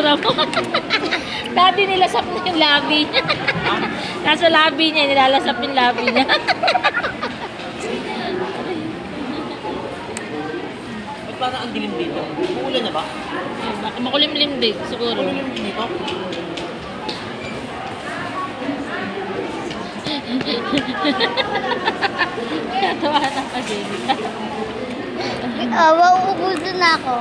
itsura mo. Dati nilasap na yung labi niya. Nasa labi niya, nilalasap yung labi niya. Ba't parang ang dilim dito? Uulan na ba? Baka makulimlim din, siguro. Uulan din dito? Tawa na pa, Jenny. Mauubusan na ako.